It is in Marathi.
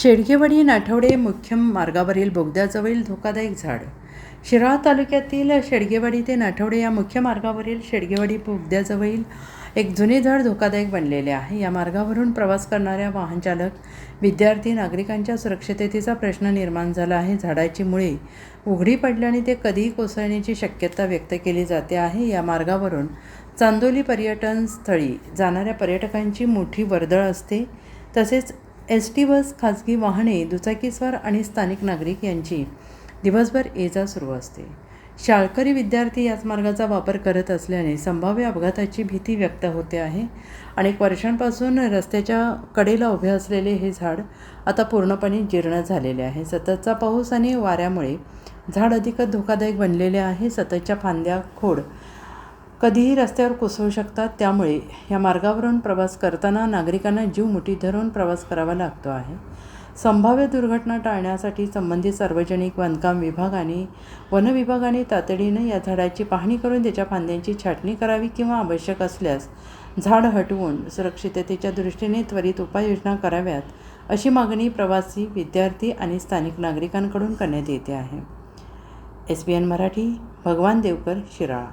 शेडगेवाडी नाठवडे मुख्य मार्गावरील बोगद्याजवळील धोकादायक झाड. शिराळा तालुक्यातील शेडगेवाडी ते नाठवडे या मुख्य मार्गावरील शेडगेवाडी बोगद्याजवळील एक जुने झाड धोकादायक बनलेले आहे. या मार्गावरून प्रवास करणाऱ्या वाहन चालक, विद्यार्थी, नागरिकांच्या सुरक्षिततेचा प्रश्न निर्माण झाला आहे. झाडाची मुळे उघडी पडल्याने ते कधीही कोसळण्याची शक्यता व्यक्त केली जाते आहे. या मार्गावरून चांदोली पर्यटन स्थळी जाणाऱ्या पर्यटकांची मोठी वर्दळ असते. तसेच एस.टी. बस, खाजगी वाहने, दुचाकीस्वार आणि स्थानिक नागरिक यांची दिवसभर ये-जा सुरू असते. शाळकरी विद्यार्थी याच मार्गाचा वापर करत असल्याने संभाव्य अपघाताची भीती व्यक्त होते आहे. अनेक वर्षांपासून रस्त्याच्या कडेला उभे असलेले हे झाड आता पूर्णपणे जीर्ण झालेले आहे. सततचा पाऊस आणि वाऱ्यामुळे झाड अधिकच धोकादायक बनलेले आहे. सततच्या फांद्या, खोड कधीही रस्त्यावर कोसळू शकतात. त्यामुळे या मार्गावरून प्रवास करताना नागरिकांना जीव मुठीत धरून प्रवास करावा लागतो आहे. संभाव्य दुर्घटना टाळण्यासाठी संबंधित सार्वजनिक बांधकाम विभाग आणि वन विभागाने तातडीनं या झाडाची पाहणी करून त्याच्या फांद्यांची छाटणी करावी किंवा आवश्यक असल्यास झाड हटवून सुरक्षिततेच्या दृष्टीने त्वरित उपाययोजना कराव्यात, अशी मागणी प्रवासी, विद्यार्थी आणि स्थानिक नागरिकांकडून करण्यात येते आहे. SBN मराठी, भगवान देवकर, शिराळा.